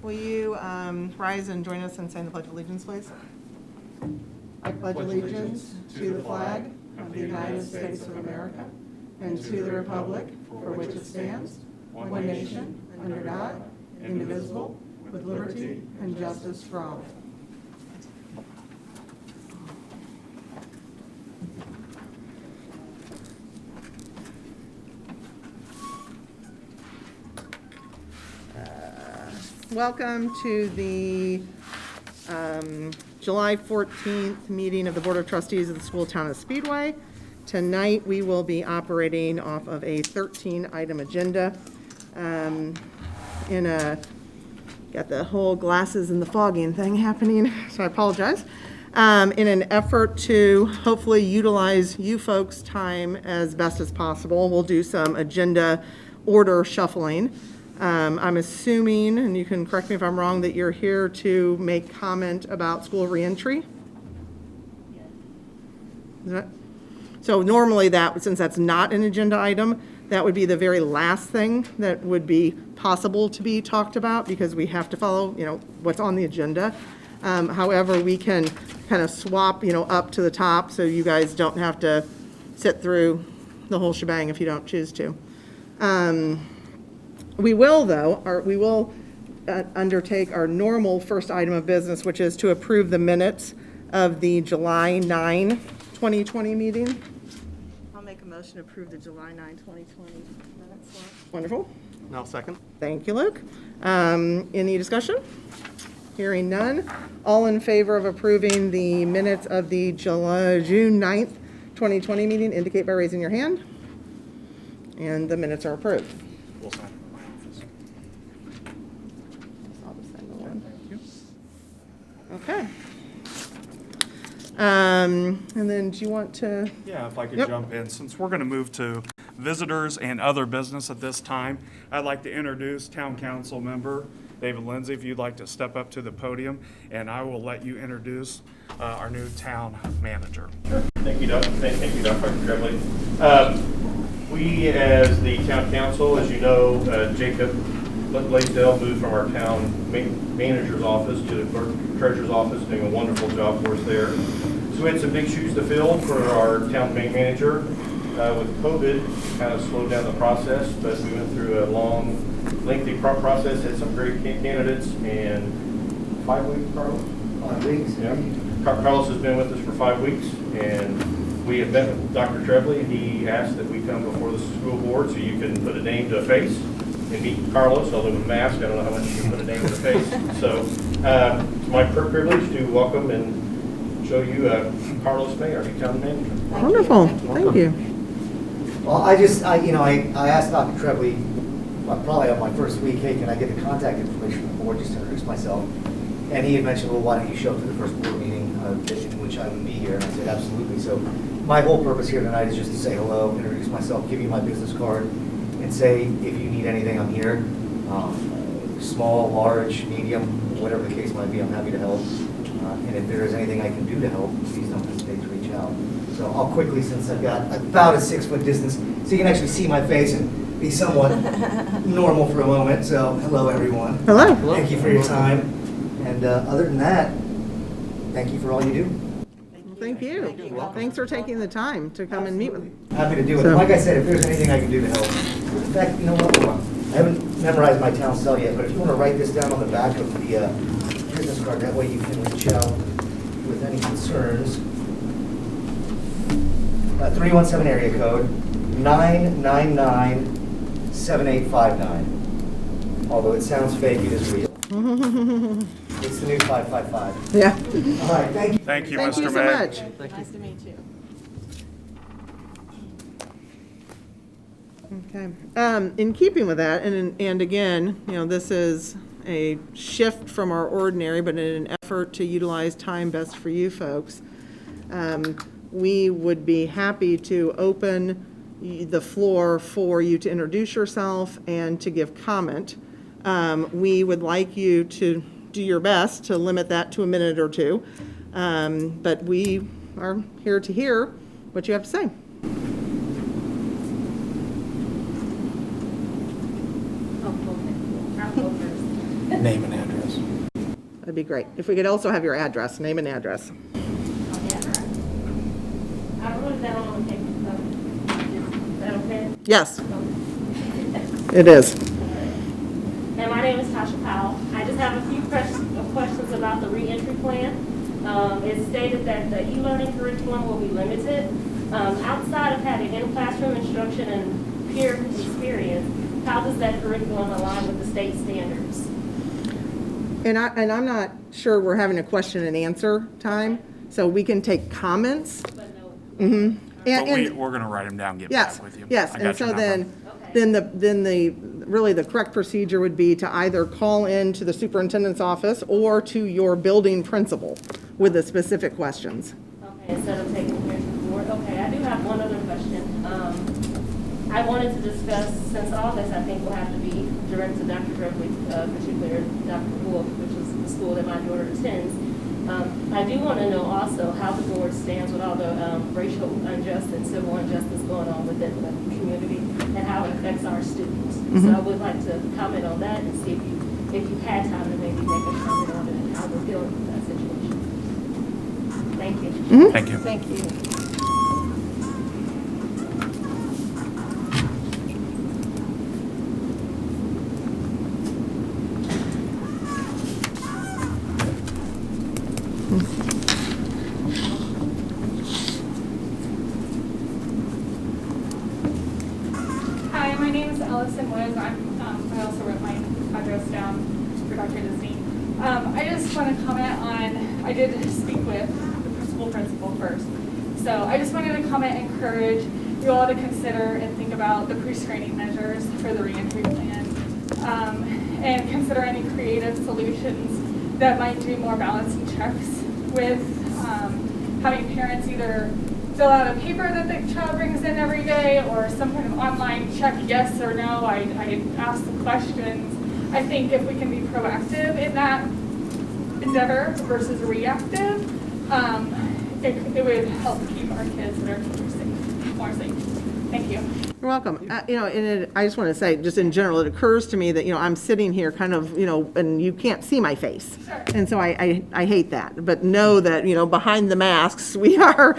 Will you rise and join us in saying the Pledge of Allegiance, please? I pledge allegiance to the flag of the United States of America and to the republic for which it stands, one nation, under God, indivisible, with liberty and justice for all. Welcome to the July 14th meeting of the Board of Trustees of the School Town of Speedway. Tonight we will be operating off of a 13-item agenda. Got the whole glasses and the fogging thing happening, so I apologize. In an effort to hopefully utilize you folks' time as best as possible, we'll do some agenda order shuffling. I'm assuming, and you can correct me if I'm wrong, that you're here to make comment about school reentry? Yes. So normally that, since that's not an agenda item, that would be the very last thing that would be possible to be talked about because we have to follow, what's on the agenda. However, we can kind of swap, up to the top so you guys don't have to sit through the whole shebang if you don't choose to. We will, though, undertake our normal first item of business, which is to approve the minutes of the July 9, 2020 meeting. I'll make a motion to approve the July 9, 2020 minutes. Wonderful. And I'll second. Thank you, Luke. Any discussion? Hearing none. All in favor of approving the minutes of the June 9th, 2020 meeting, indicate by raising your hand. And the minutes are approved. We'll sign in my office. I'll just send the one. Thank you. Okay. And then do you want to? Yeah, if I could Yep. jump in. Since we're going to move to visitors and other business at this time, I'd like to introduce Town Council member David Lindsay, if you'd like to step up to the podium, and I will let you introduce our new town manager. Sure. Thank you, Doug. Thank you, Dr. Trebley. We, as the town council, as you know, Jacob Blaisdell moved from our town manager's office to the clerk treasurer's office, doing a wonderful job for us there. So we had some big shoes to fill for our town manager. With COVID, kind of slowed down the process, but we went through a long, lengthy process, had some great candidates, and 5 weeks, Carlos? 5 weeks. Yeah. Carlos has been with us for 5 weeks, and we have met with Dr. Trebley. He asked that we come before the school board so you can put a name to a face and meet Carlos, although with a mask, I don't know how much you can put a name to a face. So it's my privilege to welcome and show you Carlos May, our new town manager. Wonderful. Thank you. Well, I asked Dr. Trebley, probably on my first week, hey, can I get the contact information from the board just to introduce myself? And he had mentioned, well, why don't you show up to the first board meeting in which I would be here? And I said, absolutely. So my whole purpose here tonight is just to say hello, introduce myself, give you my business card, and say if you need anything, I'm here. Small, large, medium, whatever the case might be, I'm happy to help. And if there is anything I can do to help, please don't hesitate to reach out. So I'll quickly, since I've got about a 6-foot distance, so you can actually see my face and be somewhat normal for a moment. So hello, everyone. Hello. Thank you for your time. And other than that, thank you for all you do. Thank you. Thanks for taking the time to come and meet with me. Happy to do it. Like I said, if there's anything I can do to help. In fact, you know what? I haven't memorized my town cell yet, but if you want to write this down on the back of the business card, that way you can reach out with any concerns. 317 area code, 999-7859. Although it sounds fake, it is real. It's the new 555. Yeah. All right, thank you. Thank you, Thank Mr. you so May. much. Nice to meet you. Okay. In keeping with that, and again, this is a shift from our ordinary, but in an effort to utilize time best for you folks, we would be happy to open the floor for you to introduce yourself and to give comment. We would like you to do your best to limit that to a minute or two, but we are here to hear what you have to say. I'll go first. Name and address. That'd be great. If we could also have your address, name and address. I wrote it down on the paper. Is that okay? Yes, it is. And my name is Tasha Powell. I just have a few questions about the reentry plan. It's stated that the e-learning curriculum will be limited. Outside of having in-classroom instruction and peer experience, how does that curriculum align with the state standards? And I'm not sure we're having a question and answer time, so we can take comments. But no. Mm-hmm. But we're going to write them down, and get Yes, back with you. yes, I and got so your number. really the correct procedure would be to either call in to the superintendent's office or to your building principal with the specific questions. Okay, instead of taking here to the board. Okay, I do have one other question. I wanted to discuss, since all this I think will have to be directed to Dr. Drevely, particularly Dr. Wolf, which is the school that my daughter attends. I do want to know also how the board stands with all the racial unjust and civil injustice going on within the community and how it affects our students. So I would like to comment on that and see if you had time to maybe make a comment on it and how we're dealing with that situation. Thank you. Thank you. Thank you. Hi, my name is Allison Woods. I also wrote my address down for Dr. Disney. I just want to comment on, I did speak with the school principal first. So I just wanted to comment and encourage you all to consider and think about the pre-screening measures for the reentry plan, and consider any creative solutions that might do more balancing checks with having parents either fill out a paper that the child brings in every day or some kind of online check yes or no. I ask the questions. I think if we can be proactive in that endeavor versus reactive, it would help keep our kids and our teachers safe, more safe. Thank you. You're welcome. I just want to say, just in general, it occurs to me that, I'm sitting here kind of, and you can't see my face. Sure. And so I hate that. But know that, behind the masks, we are,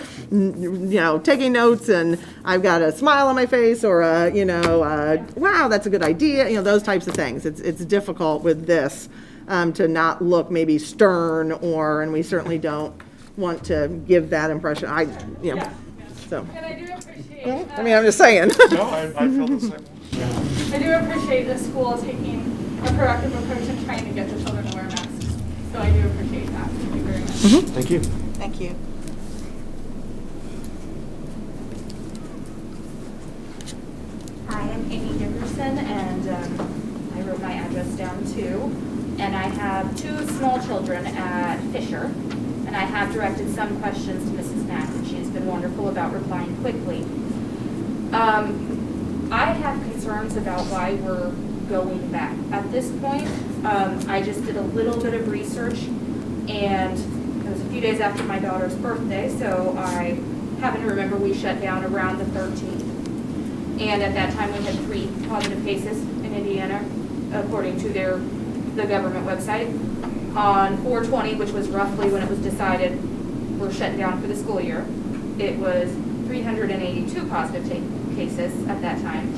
taking notes, and I've got a smile on my face or wow, that's a good idea, those types of things. It's difficult with this to not look maybe stern and we certainly don't want to give that impression. So. And I do appreciate. I'm just saying. No, I feel the same. I do appreciate the school taking a proactive approach and trying to get the children to wear masks. So I do appreciate that. Thank you very much. Thank you. Thank you. Hi, I'm Amy Dickerson, and I wrote my address down too. And I have 2 small children at Fisher, and I have directed some questions to Mrs. Mack, and she's been wonderful about replying quickly. I have concerns about why we're going back. At this point, I just did a little bit of research, and it was a few days after my daughter's birthday, so I happen to remember we shut down around the 13th. And at that time, we had 3 positive cases in Indiana, according to the government website. On 4/20, which was roughly when it was decided we're shutting down for the school year, it was 382 positive cases at that time.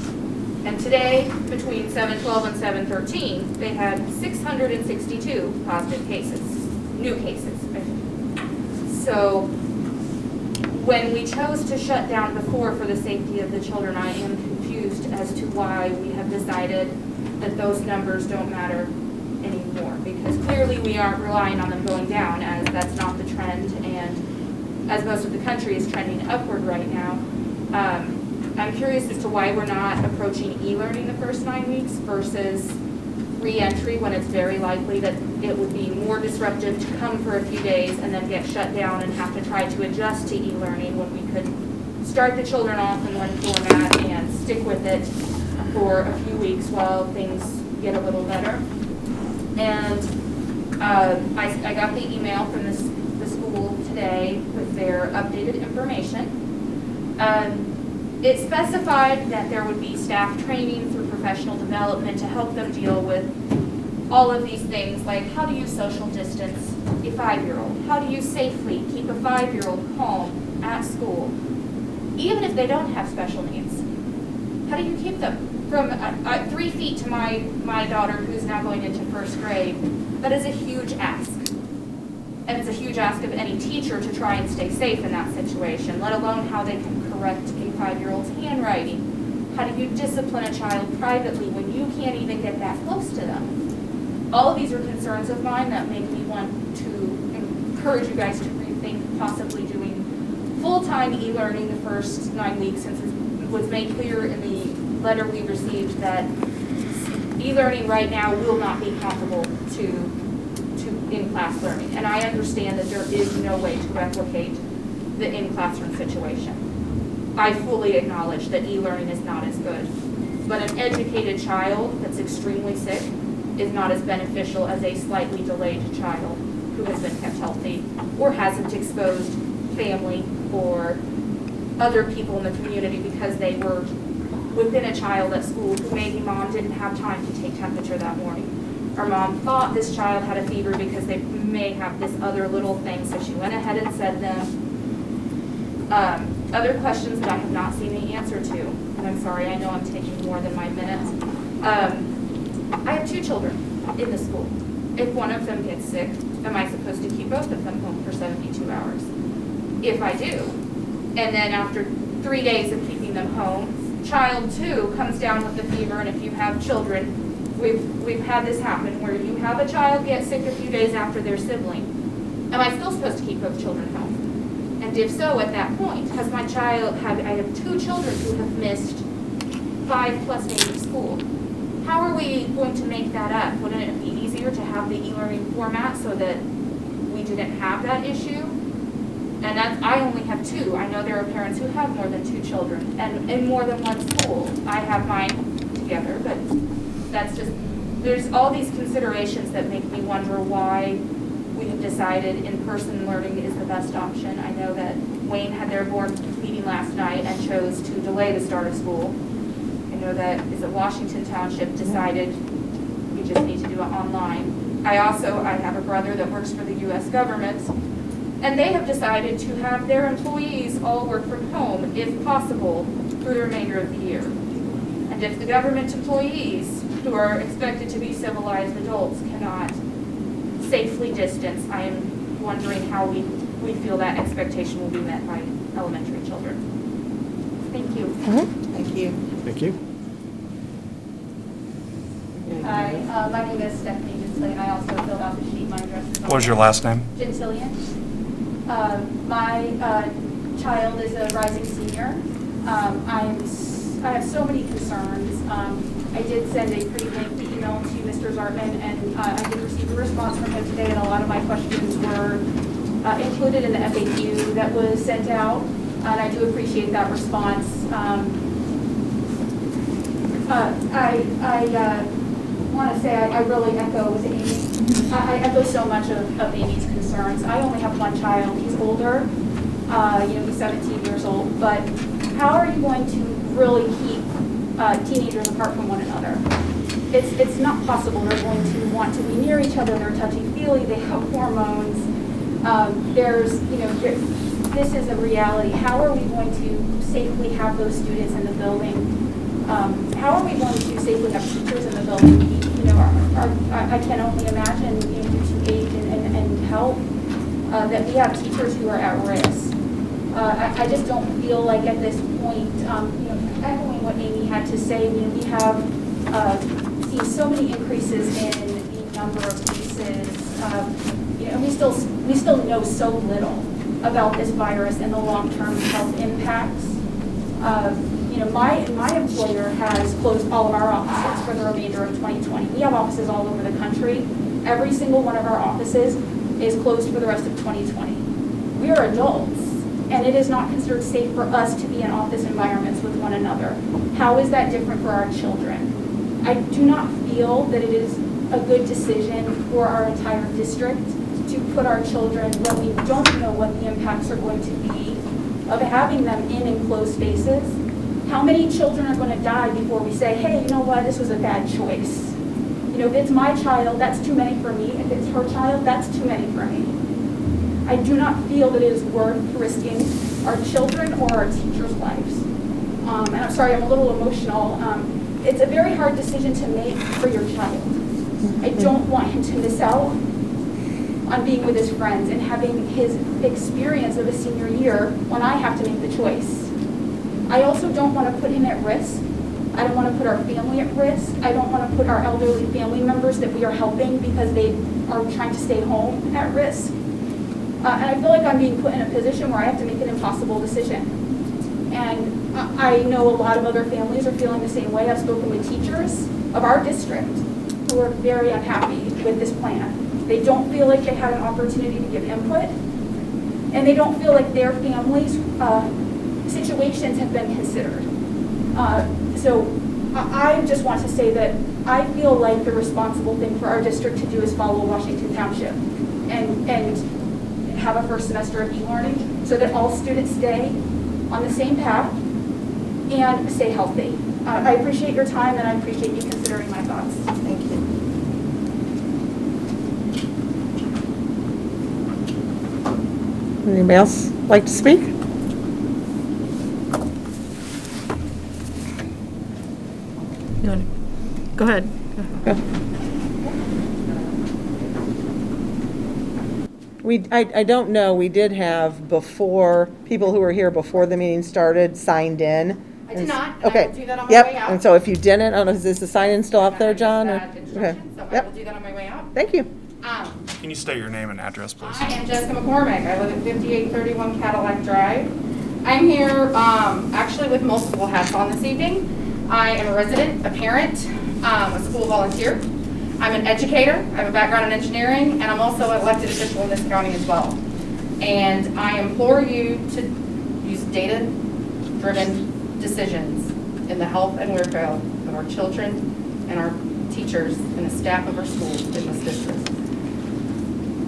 And today, between 7/12 and 7/13, they had 662 positive cases, new cases. So when we chose to shut down before for the safety of the children, I am confused as to why we have decided that those numbers don't matter anymore, because clearly we aren't relying on them going down, as that's not the trend, and as most of the country is trending upward right now. I'm curious as to why we're not approaching e-learning the first 9 weeks versus re-entry, when it's very likely that it would be more disruptive to come for a few days and then get shut down and have to try to adjust to e-learning, when we could start the children off in one format and stick with it for a few weeks while things get a little better. And I got the email from the school today with their updated information. It specified that there would be staff training through professional development to help them deal with all of these things, like how do you social distance a 5-year-old? How do you safely keep a 5-year-old home at school, even if they don't have special needs? How do you keep them from 3 feet to my daughter who's now going into 1st grade? That is a huge ask. And it's a huge ask of any teacher to try and stay safe in that situation, let alone how they can correct a 5-year-old's handwriting. How do you discipline a child privately when you can't even get that close to them? All of these are concerns of mine that make me want to encourage you guys to rethink possibly doing full-time e-learning the first 9 weeks, since it was made clear in the letter we received that e-learning right now will not be comparable to in-class learning. And I understand that there is no way to replicate the in-classroom situation. I fully acknowledge that e-learning is not as good. But an educated child that's extremely sick is not as beneficial as a slightly delayed child who has been kept healthy or hasn't exposed family or other people in the community because they were within a child at school who maybe mom didn't have time to take temperature that morning. Or mom thought this child had a fever because they may have this other little thing, so she went ahead and said them. Other questions that I have not seen the answer to, and I'm sorry, I know I'm taking more than my minutes. I have 2 children in the school. If one of them gets sick, am I supposed to keep both of them home for 72 hours? If I do, and then after 3 days of keeping them home, child 2 comes down with the fever, and if you have children, we've had this happen where you have a child get sick a few days after their sibling. Am I still supposed to keep both children home? And if so, at that point, has my child, I have 2 children who have missed 5+ days of school. How are we going to make that up? Wouldn't it be easier to have the e-learning format so that we didn't have that issue? And I only have 2. I know there are parents who have more than 2 children and in more than one school. I have mine together, but that's just, there's all these considerations that make me wonder why we have decided in-person learning is the best option. I know that Wayne had their board meeting last night and chose to delay the start of school. I know that Washington Township decided we just need to do it online. I have a brother that works for the U.S. government, and they have decided to have their employees all work from home, if possible, through the remainder of the year. And if the government employees, who are expected to be civilized adults, cannot safely distance, I am wondering how we feel that expectation will be met by elementary children. Thank you. Thank you. Thank you. Hi, my name is Stephanie Gentilian. I also filled out the sheet. My address is What was your last name? Gentilian. My child is a rising senior. I have so many concerns. I did send a pretty lengthy email to Mr. Zartman, and I did receive a response from him today, and a lot of my questions were included in the FAQ that was sent out, and I do appreciate that response. I want to say I really echo with Amy. I echo so much of Amy's concerns. I only have one child. He's older. He's 17 years old. But how are you going to really keep teenagers apart from one another? It's not possible. They're going to want to be near each other. They're touchy-feely. They have hormones. This is a reality. How are we going to safely have those students in the building? How are we going to safely have teachers in the building? I can only imagine, due to age and health, that we have teachers who are at risk. I just don't feel like at this point, echoing what Amy had to say, we have seen so many increases in the number of cases, and we still know so little about this virus and the long-term health impacts. My employer has closed all of our offices for the remainder of 2020. We have offices all over the country. Every single one of our offices is closed for the rest of 2020. We are adults, and it is not considered safe for us to be in office environments with one another. How is that different for our children? I do not feel that it is a good decision for our entire district to put our children when we don't know what the impacts are going to be of having them in enclosed spaces. How many children are going to die before we say, hey, you know what, this was a bad choice? You know, if it's my child, that's too many for me. If it's her child, that's too many for me. I do not feel that it is worth risking our children or our teachers' lives. And I'm sorry, I'm a little emotional. It's a very hard decision to make for your child. I don't want him to miss out on being with his friends and having his experience of a senior year when I have to make the choice. I also don't want to put him at risk. I don't want to put our family at risk. I don't want to put our elderly family members that we are helping because they are trying to stay home at risk. And I feel like I'm being put in a position where I have to make an impossible decision. And I know a lot of other families are feeling the same way. I've spoken with teachers of our district who are very unhappy with this plan. They don't feel like they had an opportunity to give input, and they don't feel like their families' situations have been considered. So I just want to say that I feel like the responsible thing for our district to do is follow Washington Township and have a first semester of e-learning so that all students stay on the same path and stay healthy. I appreciate your time, and I appreciate you considering my thoughts. Thank you. Anybody else like to speak? You want to go ahead. I don't know, we did have before, people who were here before the meeting started signed in. I did not, and Okay. I will do that on my Yep. way out. And so if you didn't, I don't know, is the sign-in still up there, John? or- Instructions, Okay. so I Yep. will do that on my way out. Thank you. Can you state your name and address, please? I am Jessica McCormick. I live at 5831 Cadillac Drive. I'm here actually with multiple hats on this evening. I am a resident, a parent, a school volunteer. I'm an educator. I have a background in engineering, and I'm also an elected official in this county as well. And I implore you to use data-driven decisions in the health and welfare of our children and our teachers and the staff of our schools in this district.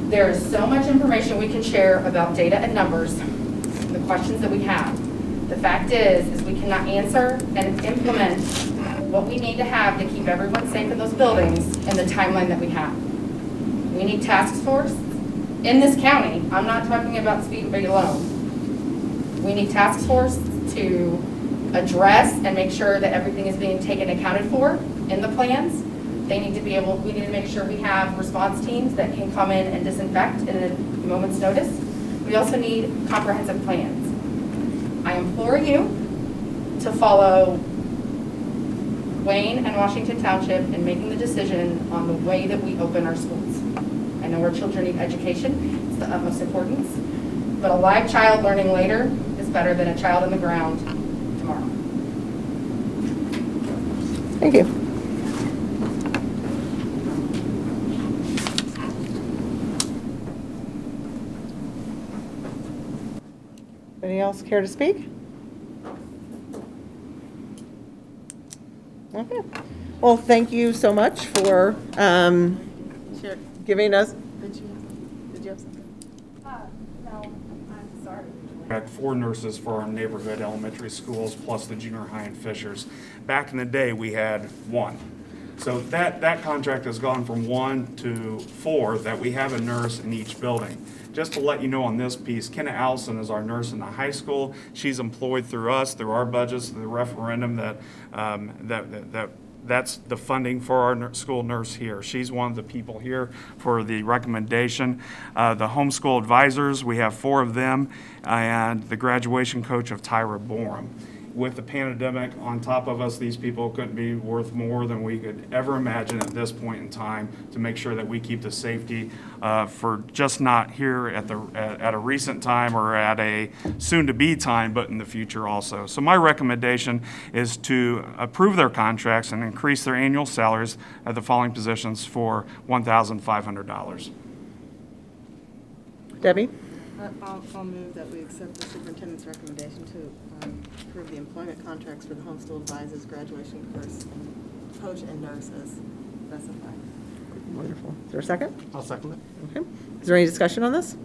There is so much information we can share about data and numbers, the questions that we have. The fact is we cannot answer and implement what we need to have to keep everyone safe in those buildings in the timeline that we have. We need task force in this county. I'm not talking about Speedway alone. We need task force to address and make sure that everything is being taken accounted for in the plans. We need to make sure we have response teams that can come in and disinfect in a moment's notice. We also need comprehensive plans. I implore you to follow Wayne and Washington Township in making the decision on the way that we open our schools. I know our children need education, it's the utmost importance, but a live child learning later is better than a child in the ground tomorrow. Thank you. Anybody else care to speak? Okay. Well, thank you so much for giving us. Did you have something? No, I'm sorry. We had 4 nurses for our neighborhood elementary schools, plus the junior high and Fishers. Back in the day, we had 1. So that contract has gone from 1 to 4, that we have a nurse in each building. Just to let you know on this piece, Kenna Allison is our nurse in the high school. She's employed through us, through our budgets, through the referendum that's the funding for our school nurse here. She's one of the people here for the recommendation. The homeschool advisors, we have 4 of them, and the graduation coach of Tyra Borum. With the pandemic on top of us, these people couldn't be worth more than we could ever imagine at this point in time to make sure that we keep the safety for just not here at a recent time or at a soon-to-be time, but in the future also. So my recommendation is to approve their contracts and increase their annual salaries at the following positions for $1,500. Debbie? I'll move that we accept the superintendent's recommendation to approve the employment contracts for the homeschool advisors, graduation coach, and nurse as specified. Wonderful. Is there a second? I'll second it. Okay. Is there any discussion on this?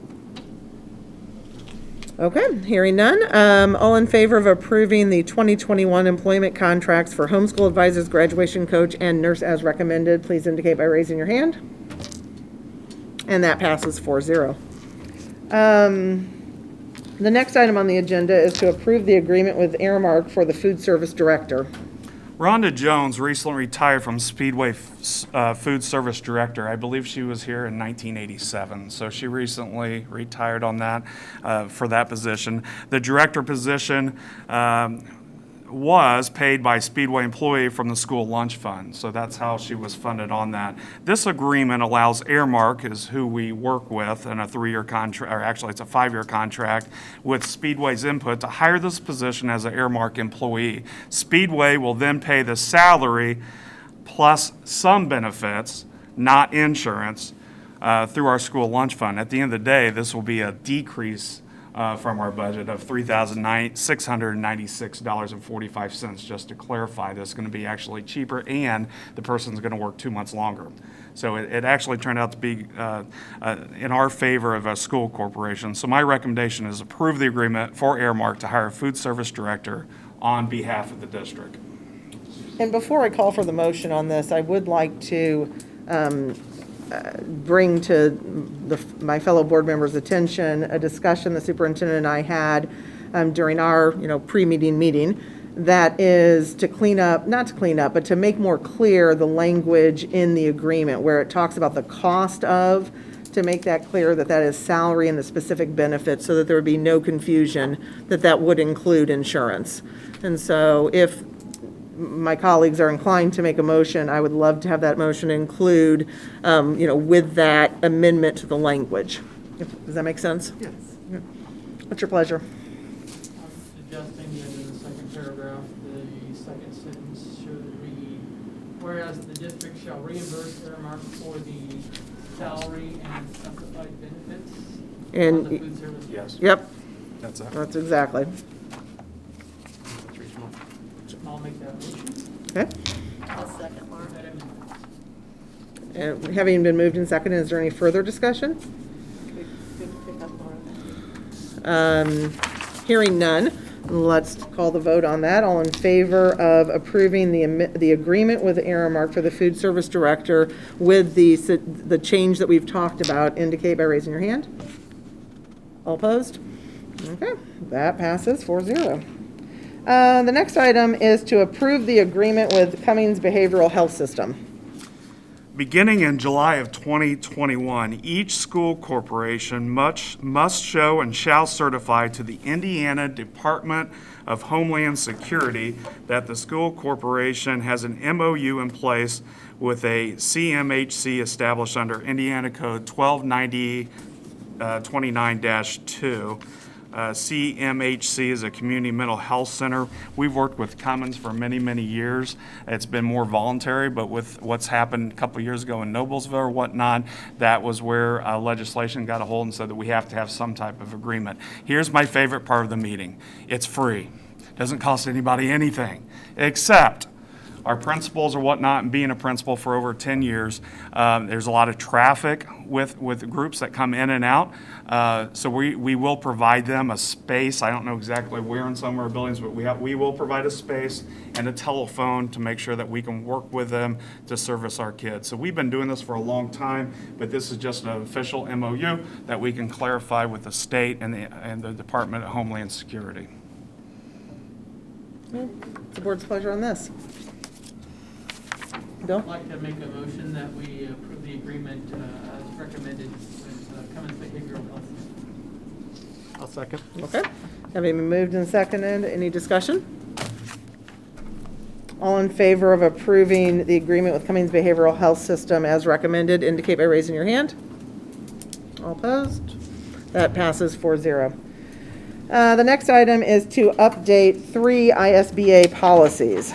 Okay, hearing none. All in favor of approving the 2021 employment contracts for homeschool advisors, graduation coach, and nurse as recommended, please indicate by raising your hand. And that passes 4-0. The next item on the agenda is to approve the agreement with Aramark for the food service director. Rhonda Jones recently retired from Speedway food service director. I believe she was here in 1987, so she recently retired on that for that position. The director position was paid by Speedway employee from the school lunch fund, so that's how she was funded on that. This agreement allows Aramark, is who we work with, in a 3-year contract, or actually it's a 5-year contract, with Speedway's input to hire this position as an Aramark employee. Speedway will then pay the salary plus some benefits, not insurance, through our school lunch fund. At the end of the day, this will be a decrease from our budget of $3,696.45. Just to clarify, this is going to be actually cheaper, and the person's going to work 2 months longer. So it actually turned out to be in our favor of a school corporation. So my recommendation is approve the agreement for Aramark to hire a food service director on behalf of the district. And before I call for the motion on this, I would like to bring to my fellow board members' attention a discussion the superintendent and I had during our pre-meeting meeting, that is to clean up, not to clean up, but to make more clear the language in the agreement where it talks about the cost of, to make that clear that that is salary and the specific benefits, so that there would be no confusion that that would include insurance. And so if my colleagues are inclined to make a motion, I would love to have that motion include, with that amendment to the language. Does that make sense? Yes. What's your pleasure? Suggesting that in the second paragraph, the second sentence should read, whereas the district shall reimburse Aramark for the salary and specified benefits And on the food service. Yes. Yep, That's it. that's exactly. That's reasonable. I'll make that motion. Okay. I'll second, Laura. That amendment. And having been moved and seconded, is there any further discussion? Good pick up, Laura. Hearing none, let's call the vote on that. All in favor of approving the agreement with Aramark for the food service director with the change that we've talked about, indicate by raising your hand. All opposed? Okay, that passes 4-0. The next item is to approve the agreement with Cummings Behavioral Health System. Beginning in July of 2021, each school corporation must show and shall certify to the Indiana Department of Homeland Security that the school corporation has an MOU in place with a CMHC established under Indiana Code 1290-29-2. CMHC is a community mental health center. We've worked with Cummins for many, many years. It's been more voluntary, but with what's happened a couple of years ago in Noblesville or whatnot, that was where legislation got a hold and said that we have to have some type of agreement. Here's my favorite part of the meeting. It's free. Doesn't cost anybody anything, except our principals or whatnot, and being a principal for over 10 years, there's a lot of traffic with groups that come in and out. So we will provide them a space. I don't know exactly where in some of our buildings, but we will provide a space and a telephone to make sure that we can work with them to service our kids. So we've been doing this for a long time, but this is just an official MOU that we can clarify with the state and the Department of Homeland Security. It's the board's pleasure on this. Bill? I'd like to make a motion that we approve the agreement as recommended with Cummins Behavioral Health System. I'll second. Okay. Having been moved and seconded, any discussion? All in favor of approving the agreement with Cummings Behavioral Health System as recommended, indicate by raising your hand. All opposed? That passes 4-0. The next item is to update 3 ISBA policies.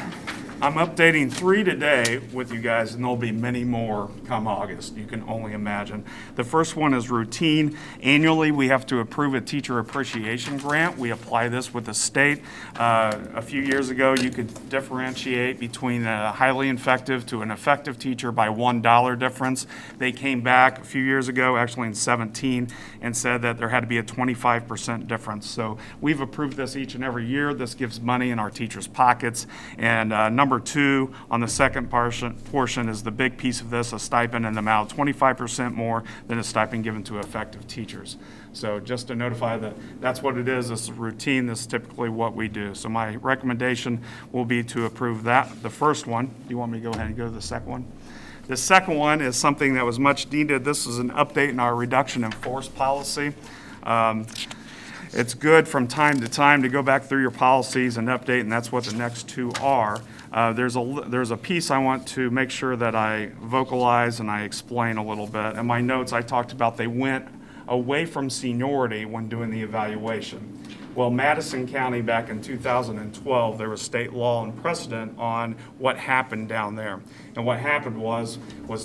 I'm updating 3 today with you guys, and there'll be many more come August. You can only imagine. The first one is routine. Annually, we have to approve a teacher appreciation grant. We apply this with the state. A few years ago, you could differentiate between a highly effective to an effective teacher by $1 difference. They came back a few years ago, actually in 17, and said that there had to be a 25% difference. So we've approved this each and every year. This gives money in our teachers' pockets. And number 2 on the second portion is the big piece of this, a stipend in the amount of 25% more than a stipend given to effective teachers. So just to notify that that's what it is. This is routine. This is typically what we do. So my recommendation will be to approve that, the first one. Do you want me to go ahead and go to the second one? The second one is something that was much needed. This is an update in our reduction in force policy. It's good from time to time to go back through your policies and update, and that's what the next 2 are. There's a piece I want to make sure that I vocalize and I explain a little bit. In my notes, I talked about they went away from seniority when doing the evaluation. Well, Madison County back in 2012, there was state law and precedent on what happened down there. And what happened was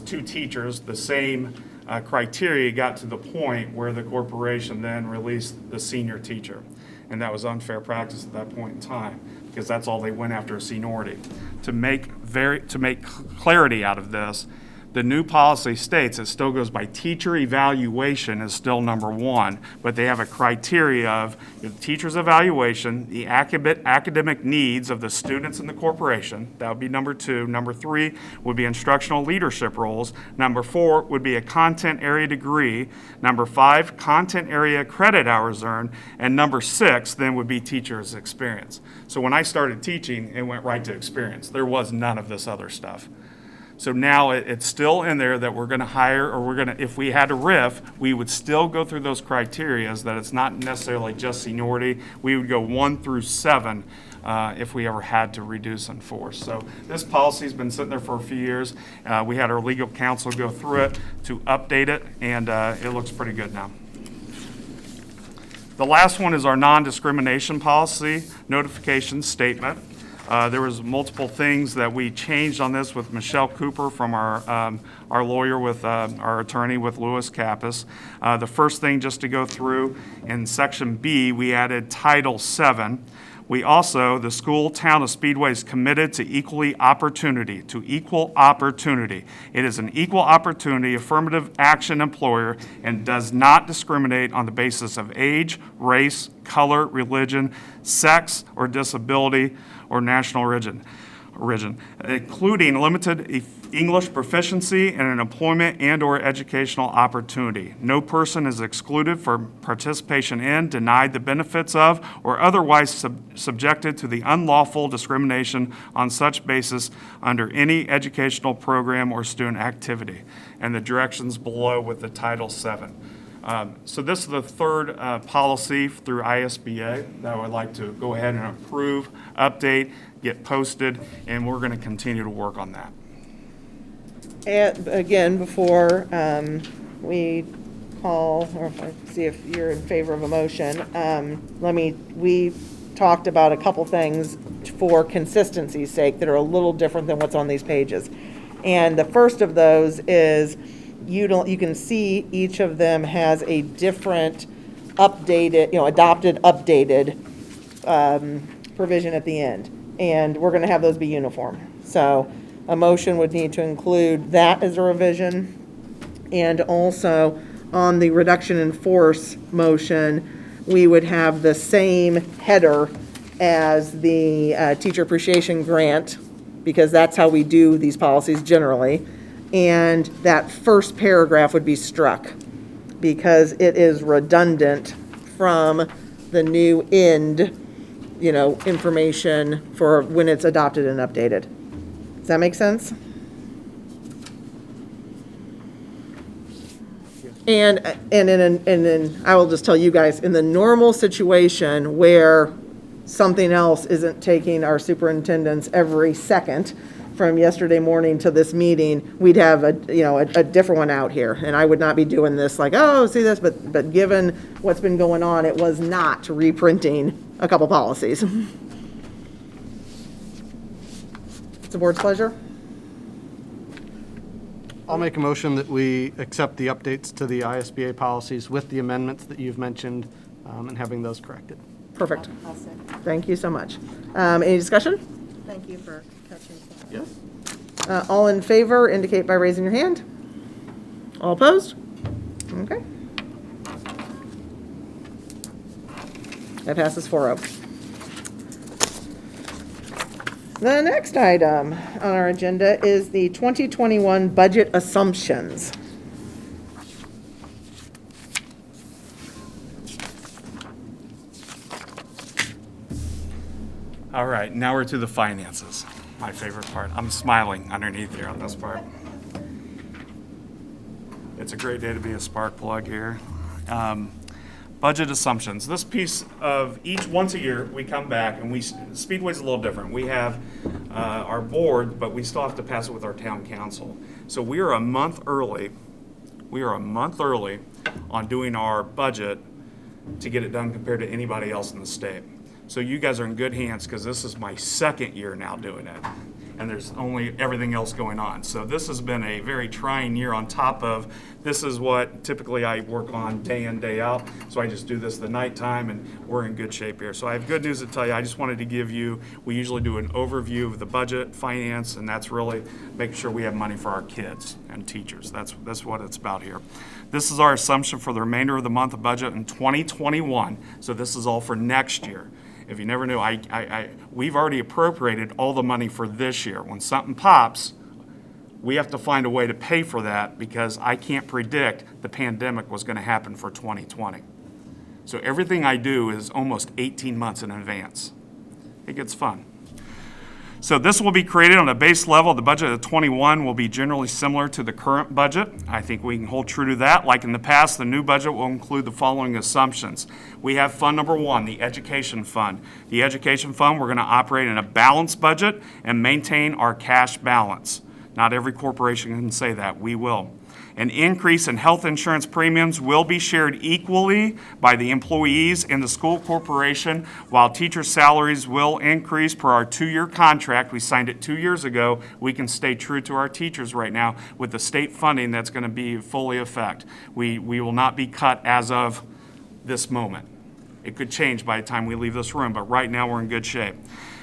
2 teachers, the same criteria, got to the point where the corporation then released the senior teacher. And that was unfair practice at that point in time, because that's all they went after, seniority. To make clarity out of this, the new policy states it still goes by teacher evaluation is still number 1, but they have a criteria of the teacher's evaluation, the academic needs of the students in the corporation. That would be number 2. Number 3 would be instructional leadership roles. Number 4 would be a content area degree. Number 5, content area credit hours earned. And number 6 then would be teacher's experience. So when I started teaching, it went right to experience. There was none of this other stuff. So now it's still in there that we're going to hire, or if we had a RIF, we would still go through those criterias, that it's not necessarily just seniority. We would go 1 through 7 if we ever had to reduce in force. So this policy's been sitting there for a few years. We had our legal counsel go through it to update it, and it looks pretty good now. The last one is our non-discrimination policy notification statement. There was multiple things that we changed on this with Michelle Cooper from our lawyer with our attorney with Lewis Kappas. The first thing, just to go through, in section B, we added Title VII. We also, the school town of Speedway is committed to equal opportunity. It is an equal opportunity affirmative action employer and does not discriminate on the basis of age, race, color, religion, sex, or disability, or national origin, including limited English proficiency and an employment and/or educational opportunity. No person is excluded from participation in, denied the benefits of, or otherwise subjected to the unlawful discrimination on such basis under any educational program or student activity. And the directions below with the Title VII. So this is the third policy through ISBA that I would like to go ahead and approve, update, get posted, and we're going to continue to work on that. And again, before we call, or if I see if you're in favor of a motion, we talked about a couple things for consistency's sake that are a little different than what's on these pages. And the first of those is you can see each of them has a different updated, adopted, updated provision at the end. And we're going to have those be uniform. So a motion would need to include that as a revision. And also on the reduction in force motion, we would have the same header as the teacher appreciation grant, because that's how we do these policies generally. And that first paragraph would be struck because it is redundant from the new end, information for when it's adopted and updated. Does that make sense? And then I will just tell you guys, in the normal situation where something else isn't taking our superintendents every second from yesterday morning to this meeting, we'd have a different one out here. And I would not be doing this like, oh, see this, but given what's been going on, it was not reprinting a couple policies. the board's pleasure? I'll make a motion that we accept the updates to the ISBA policies with the amendments that you've mentioned and having those corrected. Perfect. I'll second. Thank you so much. Any discussion? Thank you for catching that. Yes. All in favor indicate by raising your hand. All opposed? Okay. That passes 4-0. The next item on our agenda is the 2021 budget assumptions. All right, now we're to the finances, my favorite part. I'm smiling underneath here on this part. It's a great day to be a spark plug here. Budget assumptions. This piece of once a year, we come back and Speedway's a little different. We have our board, but we still have to pass it with our town council. So we are a month early. We are a month early on doing our budget to get it done compared to anybody else in the state. So you guys are in good hands because this is my second year now doing it. And there's only everything else going on. So this has been a very trying year on top of, this is what typically I work on day in, day out. So I just do this the nighttime and we're in good shape here. So I have good news to tell you. I just wanted to give you, we usually do an overview of the budget, finance, and that's really making sure we have money for our kids and teachers. That's what it's about here. This is our assumption for the remainder of the month of budget in 2021. So this is all for next year. If you never knew, we've already appropriated all the money for this year. When something pops, we have to find a way to pay for that because I can't predict the pandemic was going to happen for 2020. So everything I do is almost 18 months in advance. It gets fun. So this will be created on a base level. The budget of 21 will be generally similar to the current budget. I think we can hold true to that. Like in the past, the new budget will include the following assumptions. We have fund number 1, the education fund. The education fund, we're going to operate in a balanced budget and maintain our cash balance. Not every corporation can say that. We will. An increase in health insurance premiums will be shared equally by the employees in the school corporation, while teacher salaries will increase per our 2-year contract. We signed it 2 years ago. We can stay true to our teachers right now with the state funding that's going to be fully effect. We will not be cut as of this moment. It could change by the time we leave this room, but right now we're in good shape.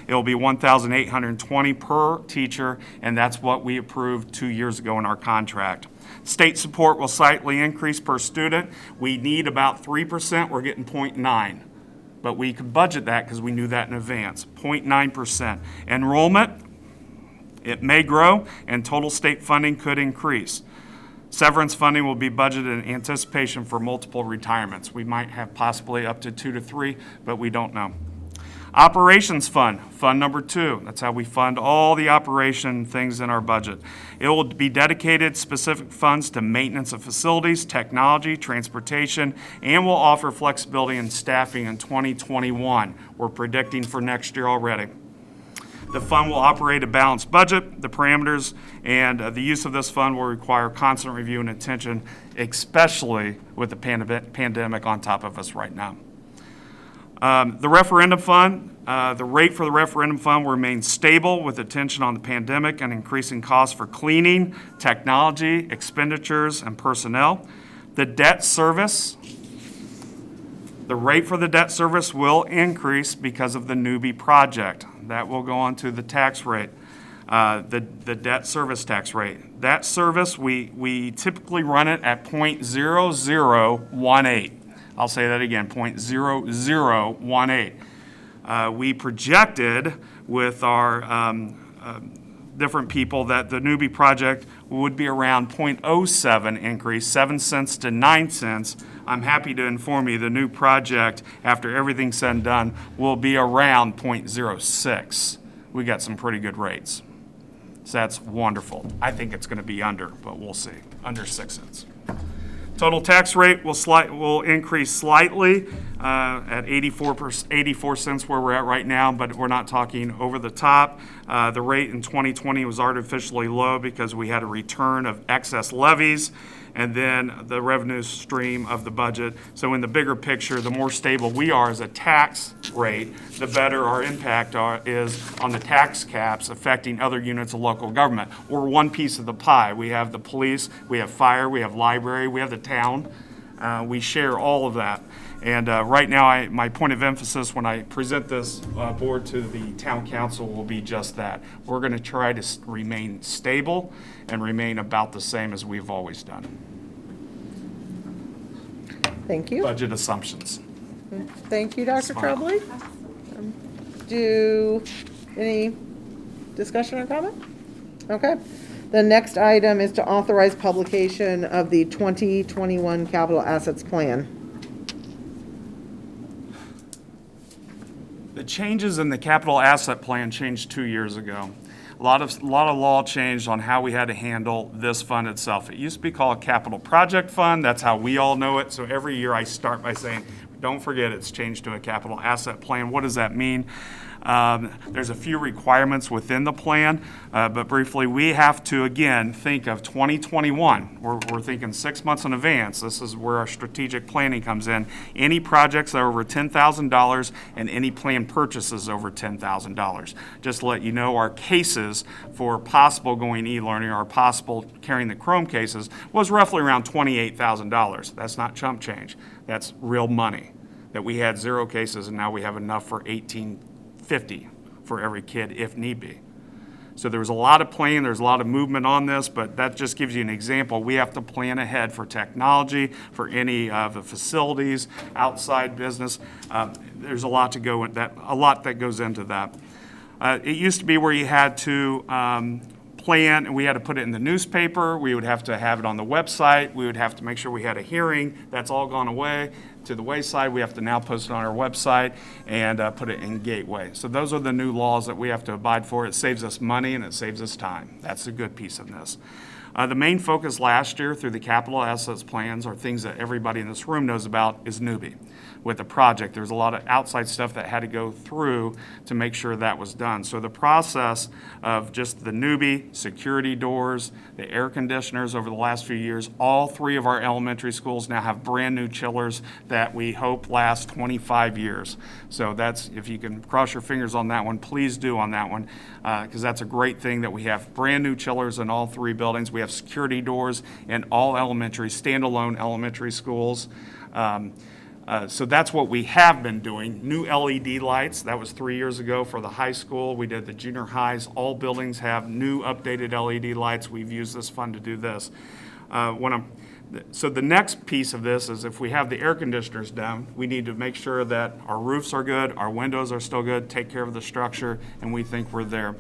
It'll be $1,820 per teacher, and that's what we approved 2 years ago in our contract. State support will slightly increase per student. We need about 3%. We're getting 0.9. But we could budget that because we knew that in advance. 0.9%. Enrollment, it may grow, and total state funding could increase. Severance funding will be budgeted in anticipation for multiple retirements. We might have possibly up to 2 to 3, but we don't know. Operations fund, fund number 2. That's how we fund all the operation things in our budget. It will be dedicated specific funds to maintenance of facilities, technology, transportation, and will offer flexibility in staffing in 2021. We're predicting for next year already. The fund will operate a balanced budget. The parameters and the use of this fund will require constant review and attention, especially with the pandemic on top of us right now. The referendum fund, the rate for the referendum fund will remain stable with attention on the pandemic and increasing costs for cleaning, technology, expenditures, and personnel. The debt service, the rate for the debt service will increase because of the newbie project. That will go on to the tax rate, the debt service tax rate. That service, we typically run it at 0.0018. I'll say that again, 0.0018. We projected with our different people that the newbie project would be around 0.07 increase, 7 cents to 9 cents. I'm happy to inform you the new project, after everything's said and done, will be around 0.06. We got some pretty good rates. So that's wonderful. I think it's going to be under, but we'll see, under 6 cents. Total tax rate will increase slightly at 84 cents where we're at right now, but we're not talking over the top. The rate in 2020 was artificially low because we had a return of excess levies and then the revenue stream of the budget. So in the bigger picture, the more stable we are as a tax rate, the better our impact is on the tax caps affecting other units of local government. We're one piece of the pie. We have the police, we have fire, we have library, we have the town. We share all of that. And right now, my point of emphasis when I present this board to the town council will be just that. We're going to try to remain stable and remain about the same as we've always done. Thank you. Budget assumptions. Thank you, Dr. Smile. Tremblay. Do any discussion or comment? Okay. The next item is to authorize publication of the 2021 Capital Assets Plan. The changes in the capital asset plan changed 2 years ago. A lot of law changed on how we had to handle this fund itself. It used to be called a capital project fund. That's how we all know it. So every year I start by saying, don't forget it's changed to a capital asset plan. What does that mean? There's a few requirements within the plan, but briefly, we have to, again, think of 2021. We're thinking 6 months in advance. This is where our strategic planning comes in. Any projects that are over $10,000 and any planned purchases over $10,000. Just to let you know, our cases for possible going e-learning or possible carrying the Chrome cases was roughly around $28,000. That's not chump change. That's real money. That we had 0 cases and now we have enough for 1850 for every kid if need be. So there was a lot of planning, there's a lot of movement on this, but that just gives you an example. We have to plan ahead for technology, for any of the facilities, outside business. There's a lot that goes into that. It used to be where you had to plan, and we had to put it in the newspaper. We would have to have it on the website. We would have to make sure we had a hearing. That's all gone away to the wayside. We have to now post it on our website and put it in Gateway. So those are the new laws that we have to abide for. It saves us money and it saves us time. That's a good piece of this. The main focus last year through the capital assets plans are things that everybody in this room knows about is newbie. With the project, there's a lot of outside stuff that had to go through to make sure that was done. So the process of just the newbie, security doors, the air conditioners over the last few years, all 3 of our elementary schools now have brand new chillers that we hope last 25 years. So that's, if you can cross your fingers on that one, please do on that one, because that's a great thing that we have brand new chillers in all 3 buildings. We have security doors in all standalone elementary schools. So that's what we have been doing. New LED lights, that was 3 years ago for the high school. We did the junior highs. All buildings have new updated LED lights. We've used this fund to do this. So the next piece of this is if we have the air conditioners down, we need to make sure that our roofs are good, our windows are still good, take care of the structure, and we think we're there.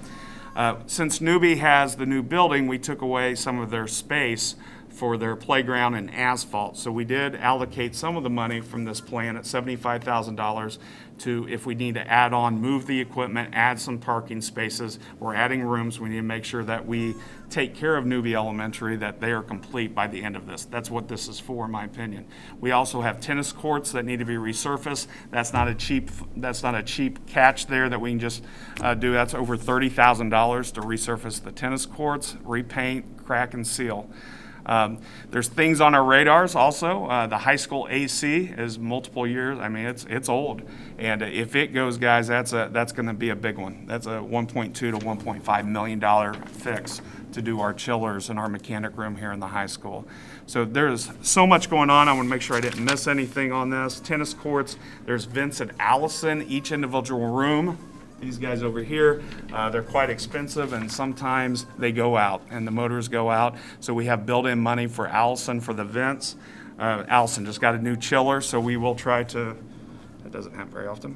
Since Newbie has the new building, we took away some of their space for their playground and asphalt. So we did allocate some of the money from this plan at $75,000 to, if we need to add on, move the equipment, add some parking spaces. We're adding rooms. We need to make sure that we take care of Newbie Elementary, that they are complete by the end of this. That's what this is for, in my opinion. We also have tennis courts that need to be resurfaced. That's not a cheap catch there that we can just do. That's over $30,000 to resurface the tennis courts, repaint, crack, and seal. There's things on our radars also. The high school AC is multiple years. I mean, it's old. And if it goes, guys, that's going to be a big one. That's a $1.2 to $1.5 million fix to do our chillers and our mechanic room here in the high school. So there's so much going on. I want to make sure I didn't miss anything on this. Tennis courts, there's Vince and Allison, each individual room. These guys over here, they're quite expensive, and sometimes they go out, and the motors go out. So we have built-in money for Allison for the vents. Allison just got a new chiller, so we will try to, that doesn't happen very often.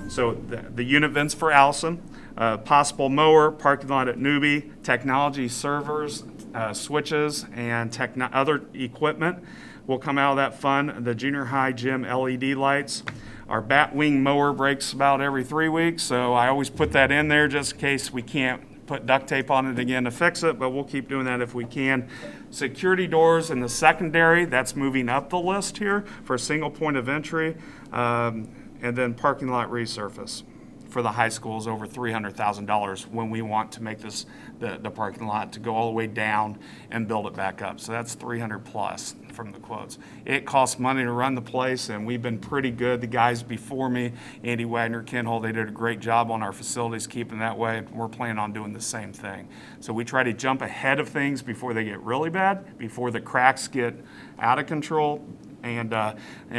So the unit vents for Allison, possible mower, parking lot at Newbie, technology servers, switches, and other equipment will come out of that fund. The junior high gym LED lights. Our Batwing mower breaks about every 3 weeks, so I always put that in there just in case we can't put duct tape on it again to fix it, but we'll keep doing that if we can. Security doors in the secondary, that's moving up the list here for a single point of entry, and then parking lot resurface for the high schools over $300,000 when we want to make the parking lot to go all the way down and build it back up. So that's $300 plus from the quotes. It costs money to run the place, and we've been pretty good. The guys before me, Andy Wagner, Ken Hall, they did a great job on our facilities, keeping that way. We're planning on doing the same thing. So we try to jump ahead of things before they get really bad, before the cracks get out of control, and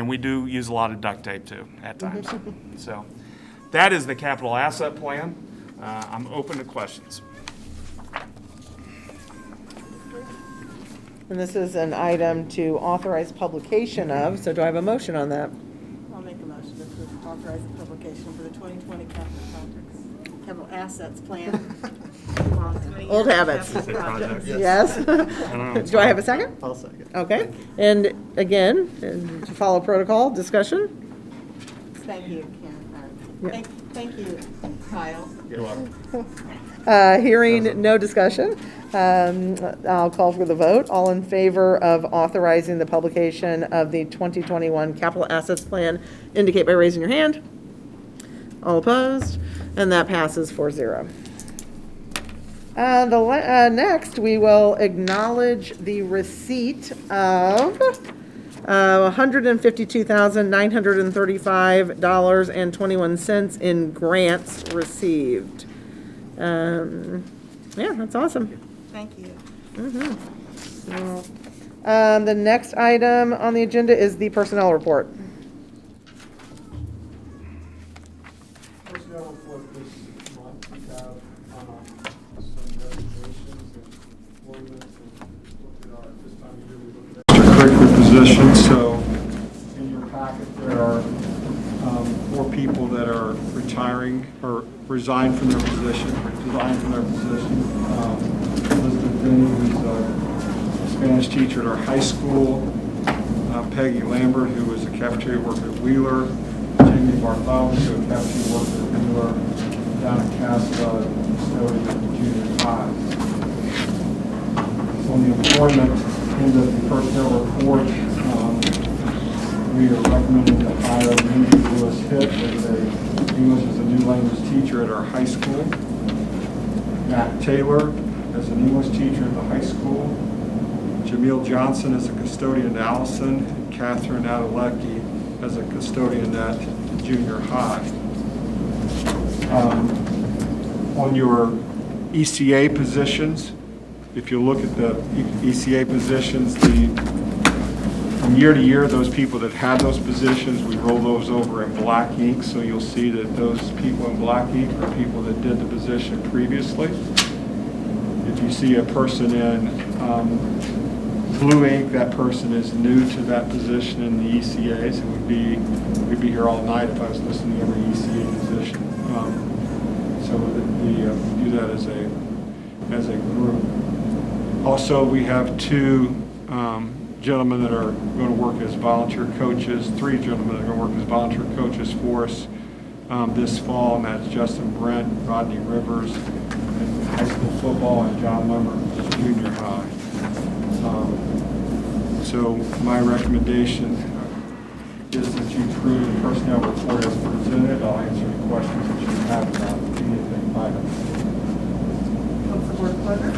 we do use a lot of duct tape too at times. So that is the capital asset plan. I'm open to questions. And this is an item to authorize publication of, so do I have a motion on that? I'll make a motion to authorize the publication for the 2020 capital assets plan. Old habits. Projects. Yes? Do I have a second? I'll second. Okay, and again, to follow protocol, discussion? Thank you, Yeah. Karen. Thank you, Kyle. You're welcome. Hearing no discussion, I'll call for the vote. All in favor of authorizing the publication of the 2021 capital assets plan, indicate by raising your hand. All opposed, and that passes 4-0. Next, we will acknowledge the receipt of $152,935.21 in grants received. Yeah, that's awesome. Thank you. The next item on the agenda is the personnel report. Personnel report this month, we have some resignations and appointments, and look at our, this time of year, we look at extracurricular positions. So in your packet, there are 4 people that are retiring or resigned from their position. Elizabeth Denny, who's a Spanish teacher at our high school. Peggy Lambert, who was a cafeteria worker at Wheeler. Jamie Bartholomew, who was a cafeteria worker at Wheeler. Down at Castle, custodian at the junior high. On the employment end of the personnel report, we are recommending to hire Mindy Lewis Hitt as English as a new language teacher at our high school. Matt Taylor as an English teacher at the high school. Jamil Johnson as a custodian at Allison. And Catherine Adelecki as a custodian at junior high. On your ECA positions, if you look at the ECA positions, from year to year, those people that had those positions, we roll those over in black ink, so you'll see that those people in black ink are people that did the position previously. If you see a person in blue ink, that person is new to that position in the ECAs. It would be, we'd be here all night if I was listening to every ECA position. So we do that as a group. Also, we have 2 gentlemen that are going to work as volunteer coaches, 3 gentlemen that are going to work as volunteer coaches for us this fall, and that's Justin Brent, Rodney Rivers, in high school football, and John Lemmer, junior high. So my recommendation is that you approve the personnel report as presented. I'll answer any questions that you have about anything item. What's the board's pleasure?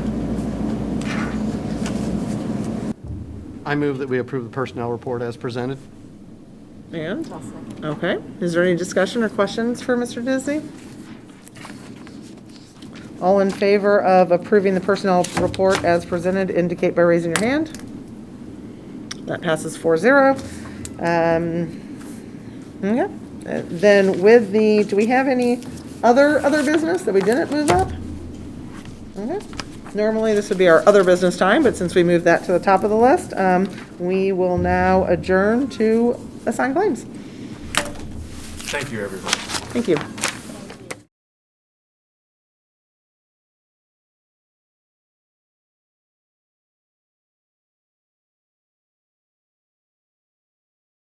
I move that we approve the personnel report as presented. And? Okay, is there any discussion or questions for Mr. Disney? All in favor of approving the personnel report as presented, indicate by raising your hand. That passes 4-0. Okay, then with the, do we have any other business that we didn't move up? Okay. Normally, this would be our other business time, but since we moved that to the top of the list, we will now adjourn to assign claims. Thank you, everybody. Thank you.